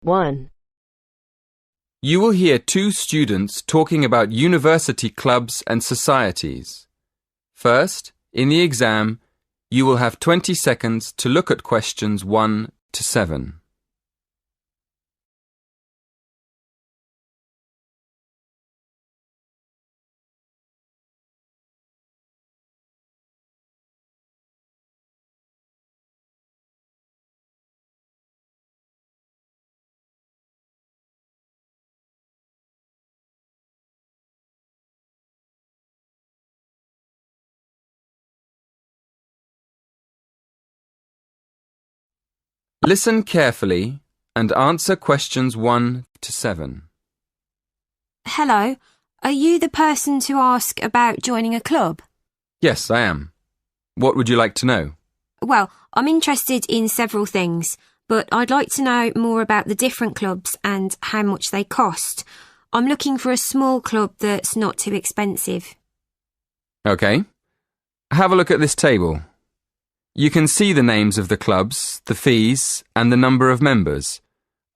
1. You will hear two students talking about university clubs and societies. First, in the exam, you will have 20 seconds to look at questions 1 to 7. Listen carefully and answer questions 1 to 7. Hello, are you the person to ask about joining a club? Yes, I am. What would you like to know? Well, I'm interested in several things, but I'd like to know more about the different clubs and how much they cost. I'm looking for a small club that's not too expensive. OK. Have a look at this table. You can see the names of the clubs, the fees, and the number of members.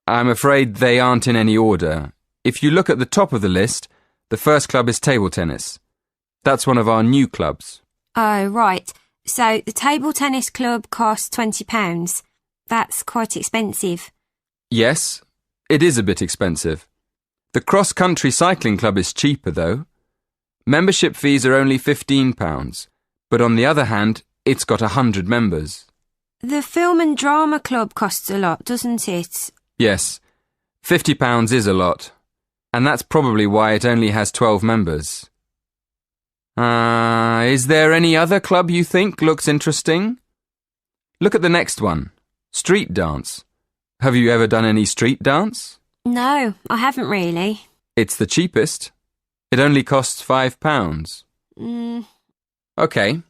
I'm afraid they aren't in any order. If you look at the top of the list, the first club is table tennis. That's one of our new clubs. Oh, right. So the table tennis club costs £20. That's quite expensive. Yes, it is a bit expensive. The cross-country cycling club is cheaper, though. Membership fees are only £15, but on the other hand, it's got 100 members. The film and drama club costs a lot, doesn't it? Yes, £50 is a lot, and that's probably why it only has 12 members. Is there any other club you think looks interesting? Look at the next one, street dance. Have you ever done any street dance? No, I haven't really. It's the cheapest. It only costs £5. OK.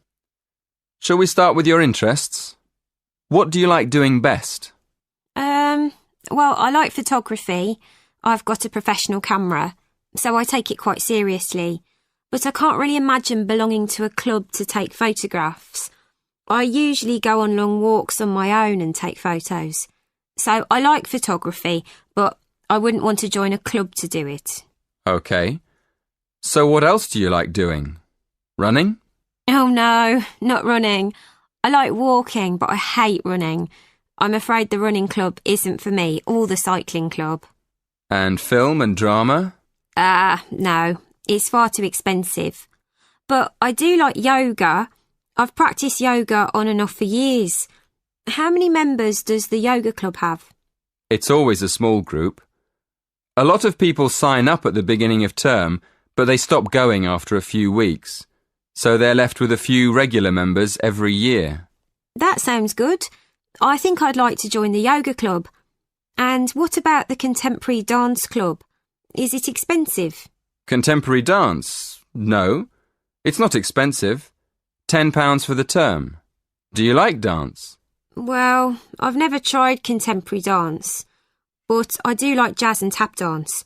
Shall we start with your interests? What do you like doing best? Well, I like photography. I've got a professional camera, so I take it quite seriously. But I can't really imagine belonging to a club to take photographs. I usually go on long walks on my own and take photos. So I like photography, but I wouldn't want to join a club to do it. OK. So what else do you like doing? Running? Oh no, not running. I like walking, but I hate running. I'm afraid the running club isn't for me, or the cycling club. And film and drama? No, it's far too expensive. But I do like yoga. I've practiced yoga on and off for years. How many members does the yoga club have? It's always a small group. A lot of people sign up at the beginning of term, but they stop going after a few weeks. So they're left with a few regular members every year. That sounds good. I think I'd like to join the yoga club. And what about the contemporary dance club? Is it expensive? Contemporary dance? No. It's not expensive. £10 for the term. Do you like dance? Well, I've never tried contemporary dance, but I do like jazz and tap dance.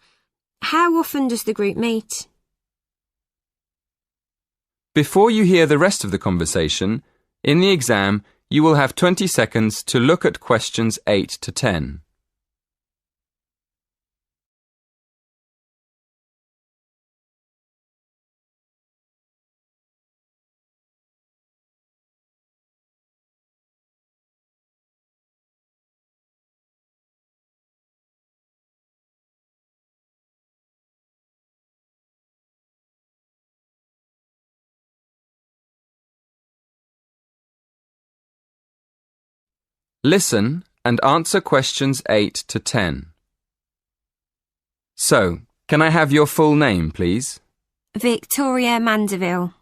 How often does the group meet? Before you hear the rest of the conversation, in the exam, you will have 20 seconds to look at questions 8 to 10. Listen and answer questions 8 to 10. So, can I have your full name, please? Victoria Mandeville.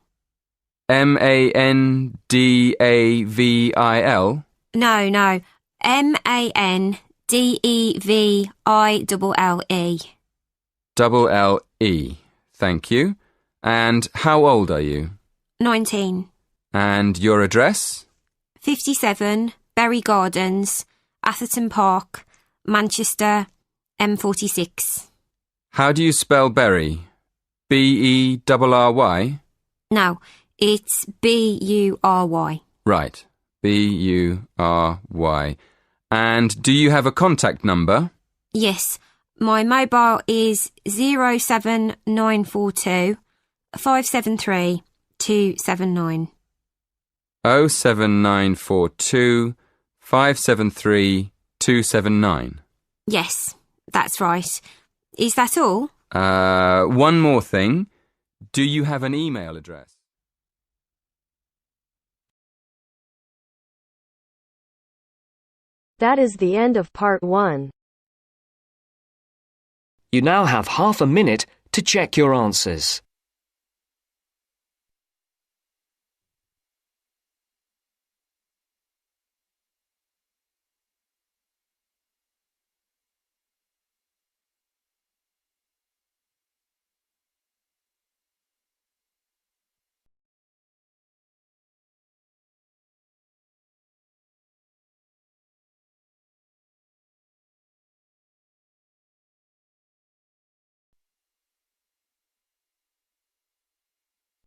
Mandavil? No. Mandeville. Lle. Thank you. And how old are you? 19. And your address? 57, Bury Gardens, Atherton Park, Manchester, M46. How do you spell Bury? B-E-R-R-Y? No, it's B-U-R-Y. Right, B-U-R-Y. And do you have a contact number? Yes, my mobile is 07942 573 279. 07942 573 279. Yes, that's right. Is that all? One more thing. Do you have an email address? That is the end of part 1. You now have half a minute to check your answers.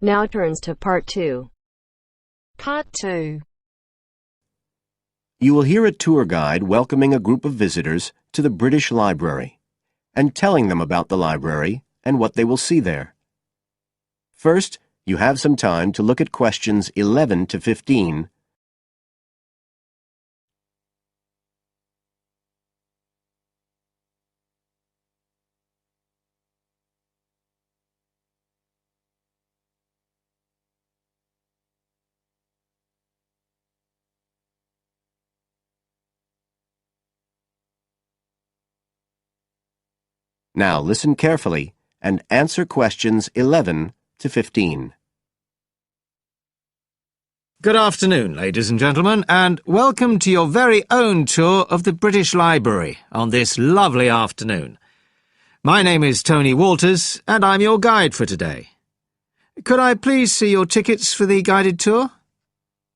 Now turns to part 2. Part 2. You will hear a tour guide welcoming a group of visitors to the British Library and telling them about the library and what they will see there. First, you have some time to look at questions 11 to 15. Now listen carefully and answer questions 11 to 15. Good afternoon, ladies and gentlemen, and welcome to your very own tour of the British Library on this lovely afternoon. My name is Tony Walters, and I'm your guide for today. Could I please see your tickets for the guided tour?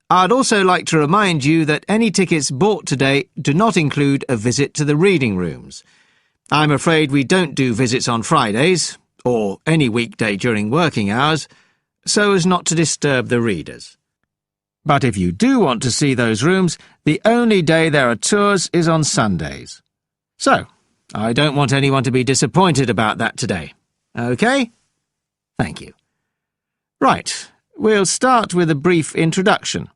I'd also like to remind you that any tickets bought today do not include a visit to the reading rooms. I'm afraid we don't do visits on Fridays, or any weekday during working hours, so as not to disturb the readers. But if you do want to see those rooms, the only day there are tours is on Sundays. So, I don't want anyone to be disappointed about that today. OK? Thank you. Right, we'll start with a brief introduction.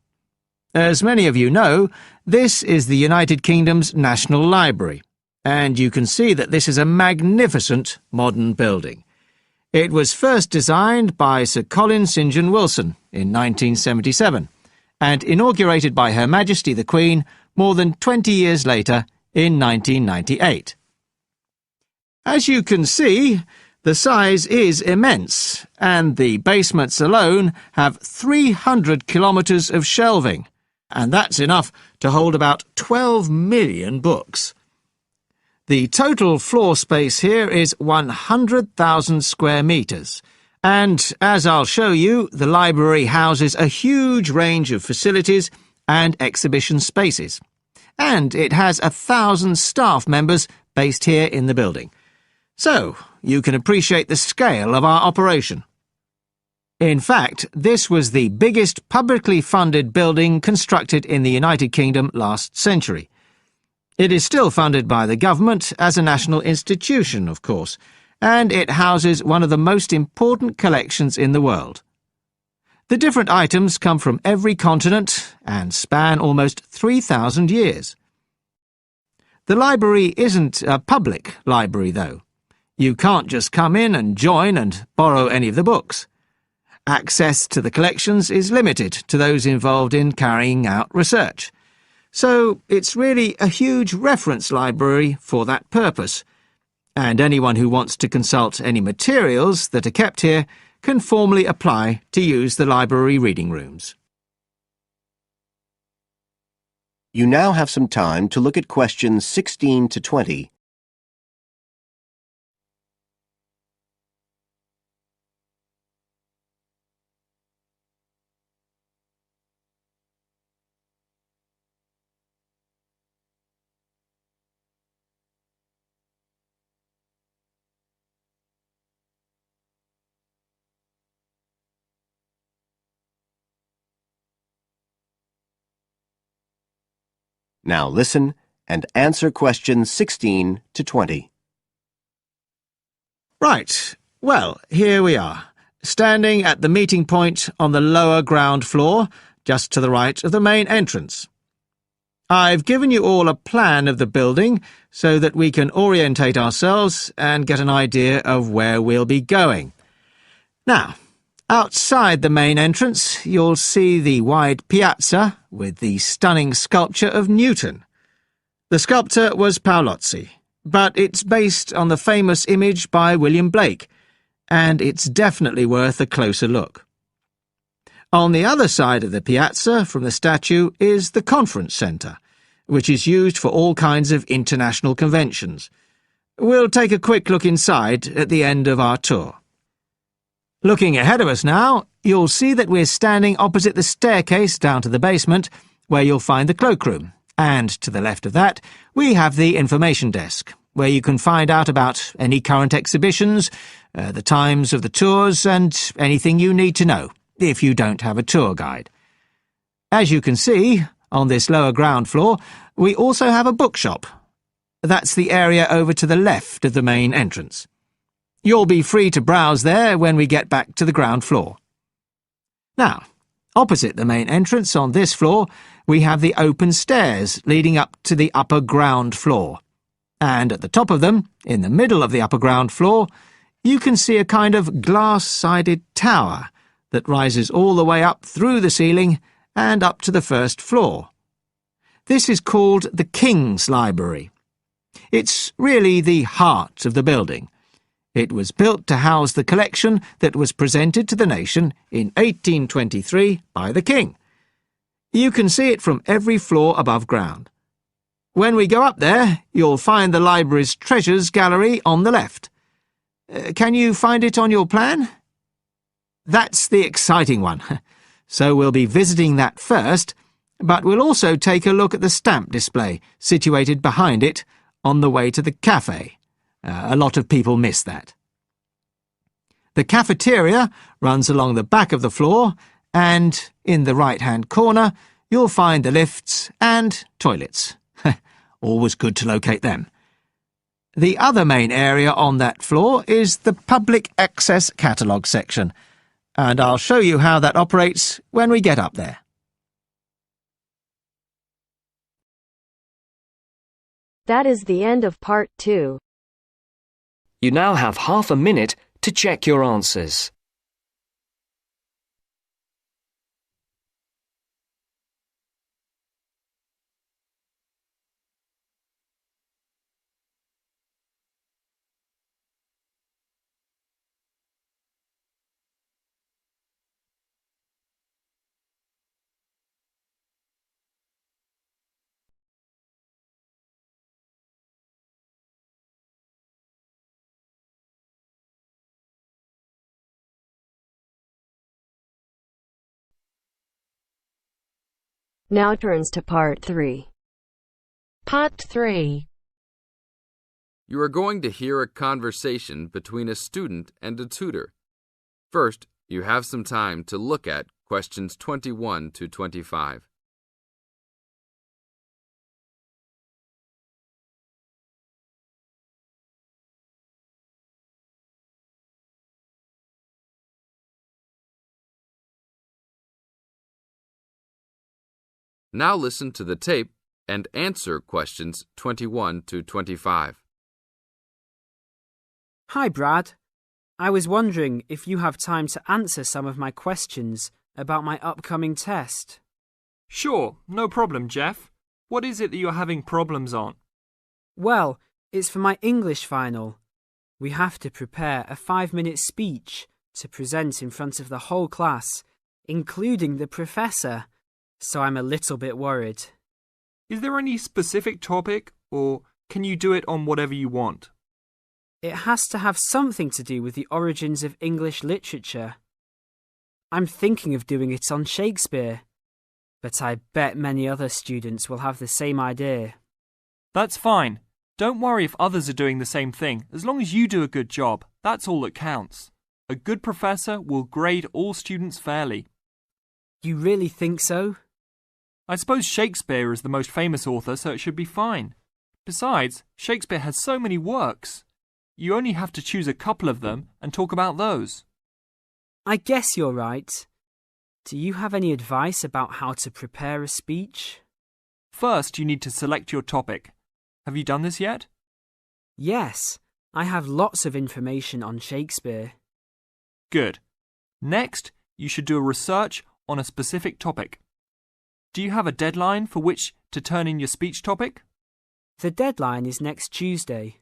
As many of you know, this is the United Kingdom's National Library, and you can see that this is a magnificent modern building. It was first designed by Sir Colin St. John Wilson in 1977, and inaugurated by Her Majesty the Queen more than 20 years later in 1998. As you can see, the size is immense, and the basements alone have 300 kilometres of shelving, and that's enough to hold about 12 million books. The total floor space here is 100,000 square metres, and, as I'll show you, the library houses a huge range of facilities and exhibition spaces. And it has 1,000 staff members based here in the building. So, you can appreciate the scale of our operation. In fact, this was the biggest publicly funded building constructed in the United Kingdom last century. It is still funded by the government as a national institution, of course, and it houses one of the most important collections in the world. The different items come from every continent and span almost 3,000 years. The library isn't a public library, though. You can't just come in and join and borrow any of the books. Access to the collections is limited to those involved in carrying out research. So it's really a huge reference library for that purpose, and anyone who wants to consult any materials that are kept here can formally apply to use the library reading rooms. You now have some time to look at questions 16 to 20. Now listen and answer questions 16 to 20. Right. Well, here we are, standing at the meeting point on the lower ground floor, just to the right of the main entrance. I've given you all a plan of the building so that we can orientate ourselves and get an idea of where we'll be going. Now, outside the main entrance, you'll see the wide piazza with the stunning sculpture of Newton. The sculptor was Paolozzi, but it's based on the famous image by William Blake, and it's definitely worth a closer look. On the other side of the piazza from the statue is the conference centre, which is used for all kinds of international conventions. We'll take a quick look inside at the end of our tour. Looking ahead of us now, you'll see that we're standing opposite the staircase down to the basement, where you'll find the cloakroom, and to the left of that, we have the information desk, where you can find out about any current exhibitions, the times of the tours, and anything you need to know, if you don't have a tour guide. As you can see, on this lower ground floor, we also have a bookshop. That's the area over to the left of the main entrance. You'll be free to browse there when we get back to the ground floor. Now, opposite the main entrance on this floor, we have the open stairs leading up to the upper ground floor. And at the top of them, in the middle of the upper ground floor, you can see a kind of glass-sided tower that rises all the way up through the ceiling and up to the first floor. This is called the King's Library. It's really the heart of the building. It was built to house the collection that was presented to the nation in 1823 by the King. You can see it from every floor above ground. When we go up there, you'll find the library's treasures gallery on the left. Can you find it on your plan? That's the exciting one. So we'll be visiting that first, but we'll also take a look at the stamp display situated behind it on the way to the cafe. A lot of people miss that. The cafeteria runs along the back of the floor, and in the right-hand corner you'll find the lifts and toilets. Always good to locate them. The other main area on that floor is the public access catalogue section, and I'll show you how that operates when we get up there. That is the end of part 2. You now have half a minute to check your answers. Now turns to part 3. Part 3. You are going to hear a conversation between a student and a tutor. First, you have some time to look at questions 21 to 25. Now listen to the tape and answer questions 21 to 25. Hi, Brad. I was wondering if you have time to answer some of my questions about my upcoming test. Sure, no problem, Jeff. What is it that you're having problems on? Well, it's for my English final. We have to prepare a 5-minute speech to present in front of the whole class, including the professor. So I'm a little bit worried. Is there any specific topic, or can you do it on whatever you want? It has to have something to do with the origins of English literature. I'm thinking of doing it on Shakespeare, but I bet many other students will have the same idea. That's fine. Don't worry if others are doing the same thing. As long as you do a good job, that's all that counts. A good professor will grade all students fairly. You really think so? I suppose Shakespeare is the most famous author, so it should be fine. Besides, Shakespeare has so many works. You only have to choose a couple of them and talk about those. I guess you're right. Do you have any advice about how to prepare a speech? First, you need to select your topic. Have you done this yet? Yes, I have lots of information on Shakespeare. Good. Next, you should do a research on a specific topic. Do you have a deadline for which to turn in your speech topic? The deadline is next Tuesday.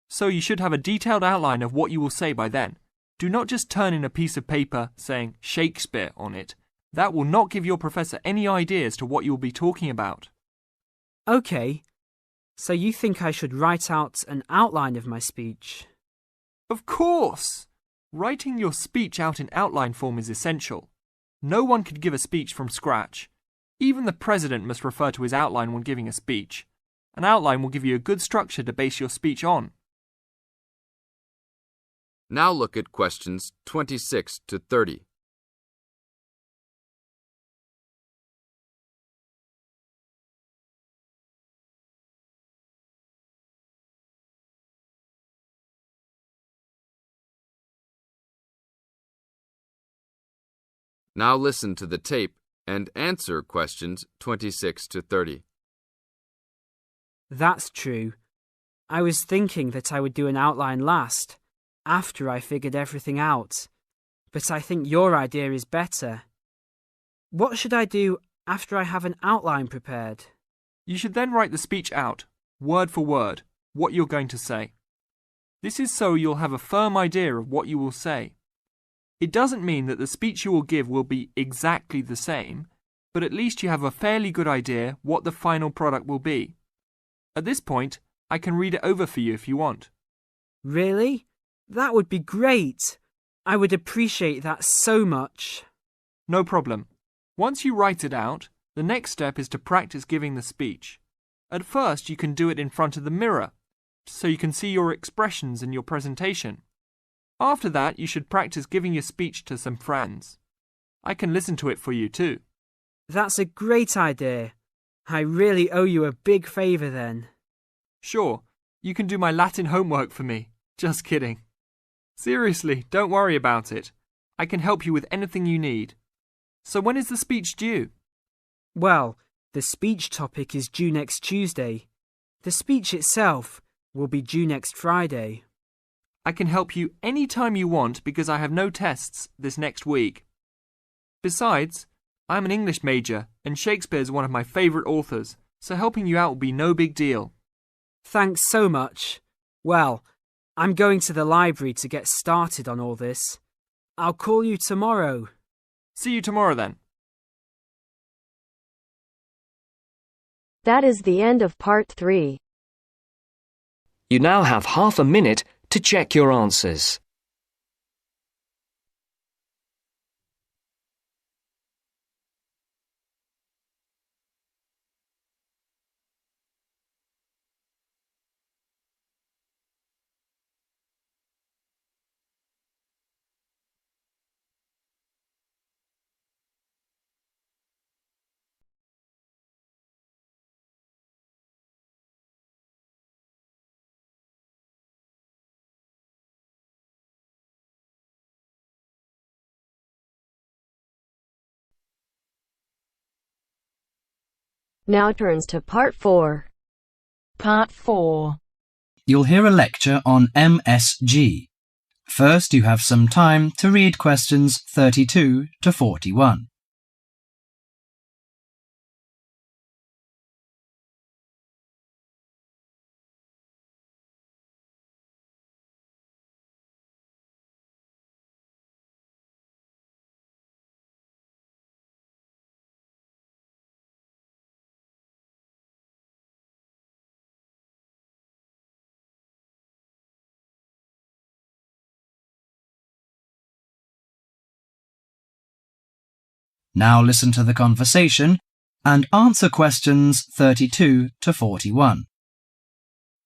So you should have a detailed outline of what you will say by then. Do not just turn in a piece of paper saying Shakespeare on it. That will not give your professor any idea as to what you will be talking about. OK, so you think I should write out an outline of my speech? Of course! Writing your speech out in outline form is essential. No one could give a speech from scratch. Even the president must refer to his outline when giving a speech. An outline will give you a good structure to base your speech on. Now look at questions 26 to 30. Now listen to the tape and answer questions 26 to 30. That's true. I was thinking that I would do an outline last, after I figured everything out. But I think your idea is better. What should I do after I have an outline prepared? You should then write the speech out, word for word, what you're going to say. This is so you'll have a firm idea of what you will say. It doesn't mean that the speech you will give will be exactly the same, but at least you have a fairly good idea what the final product will be. At this point, I can read it over for you if you want. Really? That would be great. I would appreciate that so much. No problem. Once you write it out, the next step is to practice giving the speech. At first, you can do it in front of the mirror, so you can see your expressions in your presentation. After that, you should practice giving your speech to some friends. I can listen to it for you too. That's a great idea. I really owe you a big favour then. Sure, you can do my Latin homework for me. Just kidding. Seriously, don't worry about it. I can help you with anything you need. So when is the speech due? Well, the speech topic is due next Tuesday. The speech itself will be due next Friday. I can help you any time you want because I have no tests this next week. Besides, I'm an English major and Shakespeare is one of my favourite authors, so helping you out will be no big deal. Thanks so much. Well, I'm going to the library to get started on all this. I'll call you tomorrow. See you tomorrow then. That is the end of part 3. You now have half a minute to check your answers. Now turns to part 4. Part 4. You'll hear a lecture on MSG. First, you have some time to read questions 32 to 41. Now listen to the conversation and answer questions 32 to 41.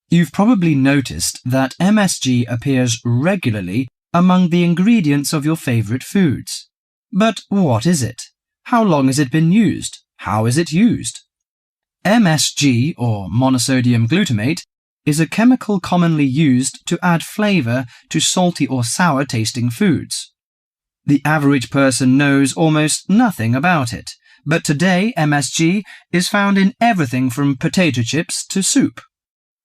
You've probably noticed that MSG appears regularly among the ingredients of your favourite foods. But what is it? How long has it been used? How is it used? MSG, or monosodium glutamate, is a chemical commonly used to add flavour to salty or sour tasting foods. The average person knows almost nothing about it, but today MSG is found in everything from potato chips to soup.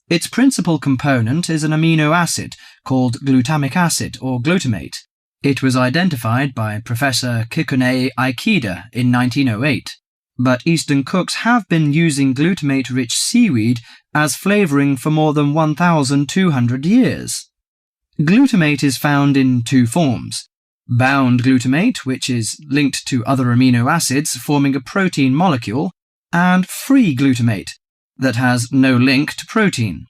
Its principal component is an amino acid called glutamic acid or glutamate. It was identified by Professor Kikuné Ikeda in 1908, but Eastern cooks have been using glutamate-rich seaweed as flavouring for more than 1,200 years. Glutamate is found in two forms: bound glutamate, which is linked to other amino acids forming a protein molecule, and free glutamate, that has no link to protein.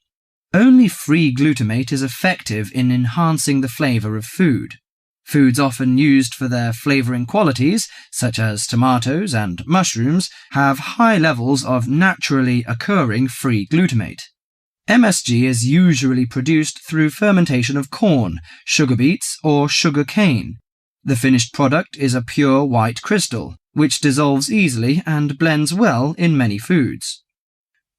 Only free glutamate is effective in enhancing the flavour of food. Foods often used for their flavouring qualities, such as tomatoes and mushrooms, have high levels of naturally occurring free glutamate. MSG is usually produced through fermentation of corn, sugar beets, or sugar cane. The finished product is a pure white crystal, which dissolves easily and blends well in many foods.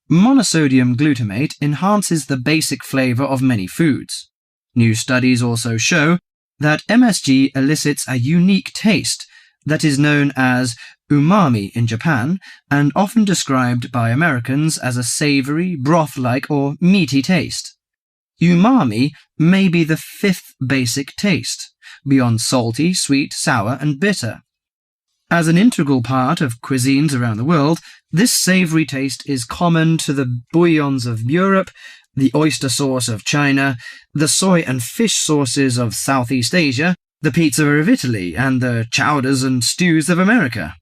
Monosodium glutamate enhances the basic flavour of many foods. New studies also show that MSG elicits a unique taste that is known as umami in Japan and often described by Americans as a savoury, broth-like or meaty taste. Umami may be the fifth basic taste, beyond salty, sweet, sour and bitter. As an integral part of cuisines around the world, this savoury taste is common to the bouillons of Europe, the oyster sauce of China, the soy and fish sauces of Southeast Asia, the pizza of Italy, and the chowders and stews of America.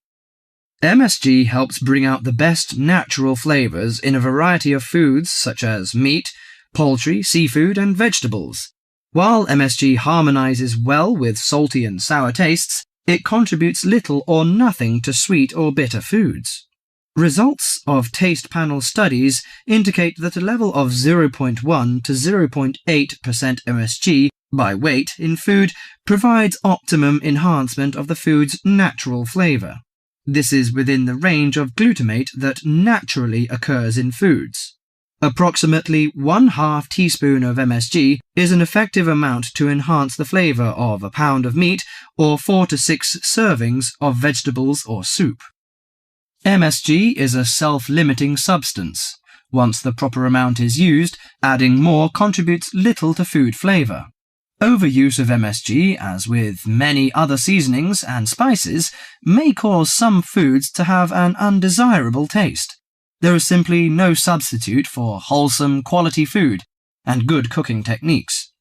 MSG helps bring out the best natural flavours in a variety of foods such as meat, poultry, seafood, and vegetables. While MSG harmonises well with salty and sour tastes, it contributes little or nothing to sweet or bitter foods. Results of taste panel studies indicate that a level of 0.1 to 0.8% MSG by weight in food provides optimum enhancement of the food's natural flavour. This is within the range of glutamate that naturally occurs in foods. Approximately 1/2 teaspoon of MSG is an effective amount to enhance the flavour of a pound of meat or 4 to 6 servings of vegetables or soup. MSG is a self-limiting substance. Once the proper amount is used, adding more contributes little to food flavour. Overuse of MSG, as with many other seasonings and spices, may cause some foods to have an undesirable taste. There is simply no substitute for wholesome, quality food and good cooking techniques.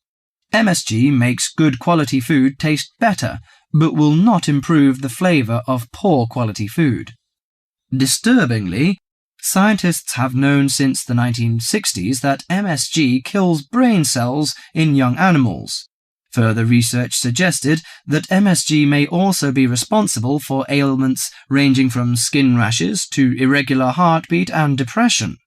MSG makes good quality food taste better, but will not improve the flavour of poor quality food. Disturbingly, scientists have known since the 1960s that MSG kills brain cells in young animals. Further research suggested that MSG may also be responsible for ailments ranging from skin rashes to irregular heartbeat and depression.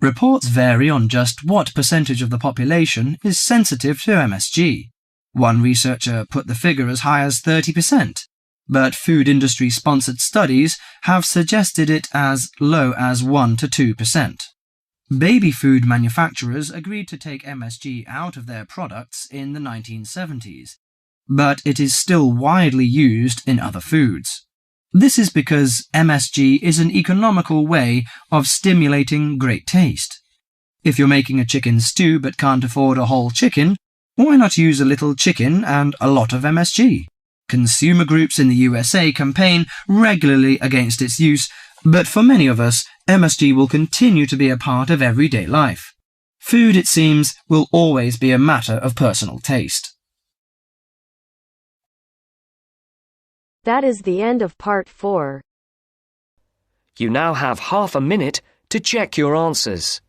Reports vary on just what percentage of the population is sensitive to MSG. One researcher put the figure as high as 30%, but food industry-sponsored studies have suggested it as low as 1 to 2%. Baby food manufacturers agreed to take MSG out of their products in the 1970s, but it is still widely used in other foods. This is because MSG is an economical way of stimulating great taste. If you're making a chicken stew but can't afford a whole chicken, why not use a little chicken and a lot of MSG? Consumer groups in the USA campaign regularly against its use, but for many of us, MSG will continue to be a part of everyday life. Food, it seems, will always be a matter of personal taste. That is the end of part 4. You now have half a minute to check your answers.